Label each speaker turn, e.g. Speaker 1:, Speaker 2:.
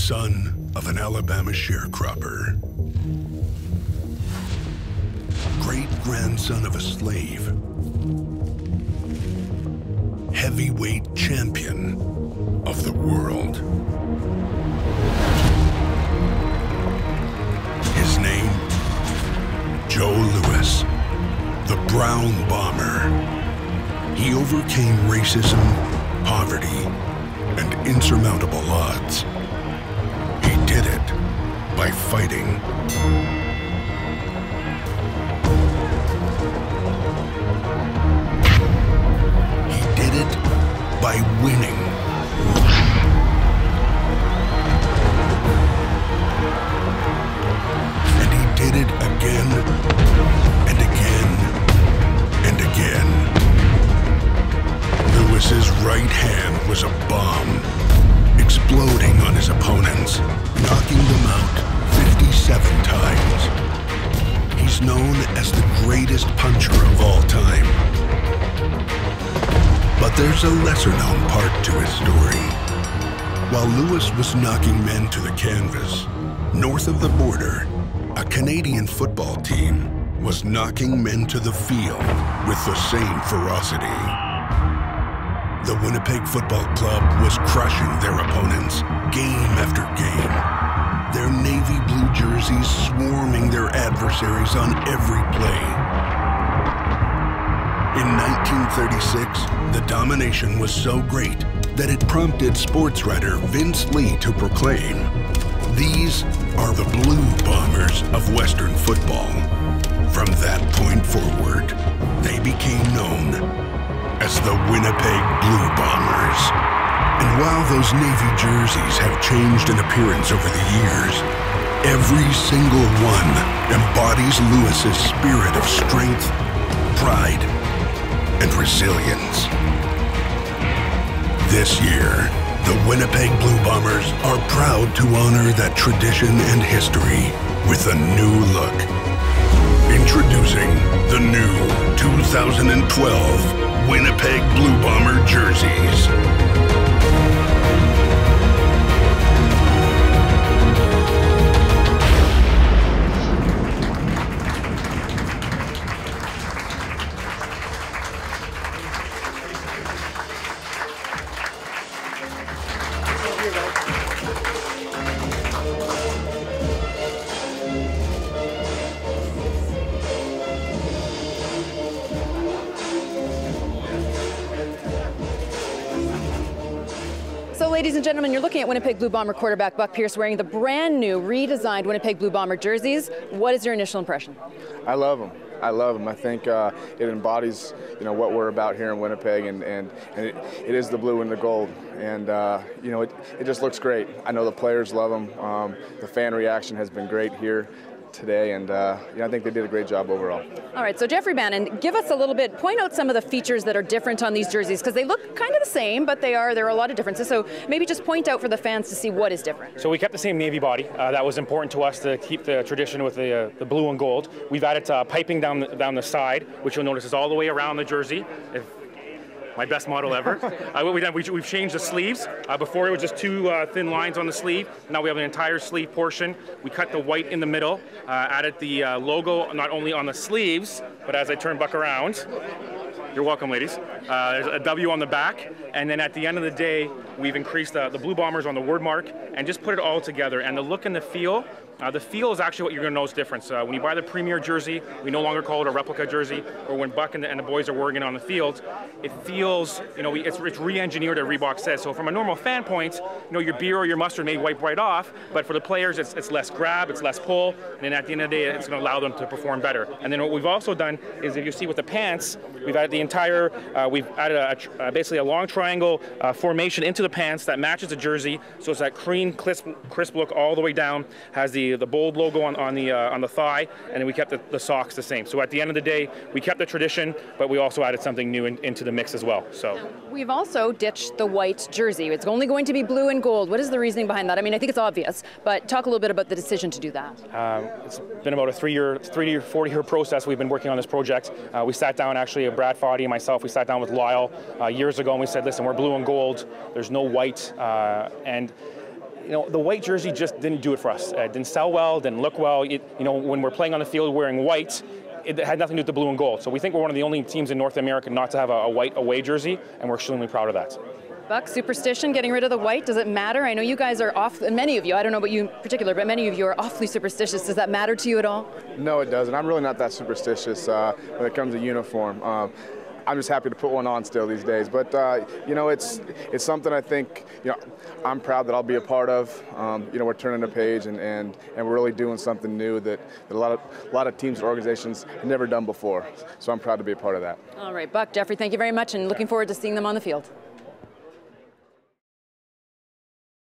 Speaker 1: Son of an Alabama sharecropper, great-grandson of a slave, heavyweight champion of the world. His name, Joe Louis, the Brown Bomber. He overcame racism, poverty, and insurmountable odds. He did it by fighting. He did it by winning. And he did it again and again and again. Lewis's right hand was a bomb, exploding on his opponents, knocking them out 57 times. He's known as the greatest puncher of all time. But there's a lesser-known part to his story. While Louis was knocking men to the canvas, north of the border, a Canadian football team was knocking men to the field with the same ferocity. The Winnipeg Football Club was crushing their opponents game after game, their navy blue jerseys swarming their adversaries on every play. In 1936, the domination was so great that it prompted sports writer Vince Lee to proclaim, "These are the Blue Bombers of Western football." From that point forward, they became known as the Winnipeg Blue Bombers. And while those navy jerseys have changed in appearance over the years, every single one embodies Louis's spirit of strength, pride, and resilience. This year, the Winnipeg Blue Bombers are proud to honor that tradition and history with a new look. Introducing the new 2012 Winnipeg Blue Bomber jerseys.
Speaker 2: Ladies and gentlemen, you're looking at Winnipeg Blue Bomber quarterback Buck Pierce wearing the brand new, redesigned Winnipeg Blue Bomber jerseys. What is your initial impression?
Speaker 3: I love them. I love them. I think it embodies, what we're about here in Winnipeg, and it is the blue and the gold, and it just looks great. I know the players love them. The fan reaction has been great here today, and I think they did a great job overall.
Speaker 2: All right, so Jeffrey Bannon, give us a little bit, point out some of the features that are different on these jerseys, because they look kind of the same, but there are a lot of differences. So maybe just point out for the fans to see what is different.
Speaker 4: So we kept the same navy body. That was important to us to keep the tradition with the blue and gold. We've added piping down the side, which you'll notice is all the way around the jersey. My best model ever. What we've done, we've changed the sleeves. Before it was just two thin lines on the sleeve. Now we have an entire sleeve portion. We cut the white in the middle, added the logo not only on the sleeves, but as I turn Buck around, you're welcome, ladies. There's a W on the back, and then at the end of the day, we've increased the Blue Bombers on the word mark and just put it all together. And the look and the feel is actually what you're going to notice difference. When you buy the premier jersey, we no longer call it a replica jersey, or when Buck and the boys are wearing it on the field, it feels, it's re-engineered, as Reebok says. So from a normal fan point, your beer or your mustard may wipe right off, but for the players, it's less grab, it's less pull, and then at the end of the day, it's going to allow them to perform better. And then what we've also done is, if you see with the pants, we've added we've added basically a long triangle formation into the pants that matches the jersey, so it's that clean, crisp look all the way down, has the bold logo on the thigh, and then we kept the socks the same. So at the end of the day, we kept the tradition, but we also added something new into the mix as well. So
Speaker 2: we've also ditched the white jersey. It's only going to be blue and gold. What is the reasoning behind that? I mean, I think it's obvious, but talk a little bit about the decision to do that.
Speaker 4: It's been about a 4-year process. We've been working on this project. We sat down, actually, Brad Foddy and myself, we sat down with Lyle years ago, and we said, listen, we're blue and gold. There's no white, and the white jersey just didn't do it for us. It didn't sell well, didn't look well. When we're playing on the field wearing white, it had nothing to do with the blue and gold. So we think we're one of the only teams in North America not to have a white away jersey, and we're extremely proud of that.
Speaker 2: Buck, superstition, getting rid of the white, does it matter? I know you guys are and many of you, I don't know about you in particular, but many of you are awfully superstitious. Does that matter to you at all?
Speaker 3: No, it doesn't. I'm really not that superstitious when it comes to uniform. I'm just happy to put one on still these days. But, it's something I think, I'm proud that I'll be a part of. We're turning a page and we're really doing something new that a lot of teams and organizations have never done before. So I'm proud to be a part of that.
Speaker 2: All right, Buck, Jeffrey, thank you very much, and looking forward to seeing them on the field.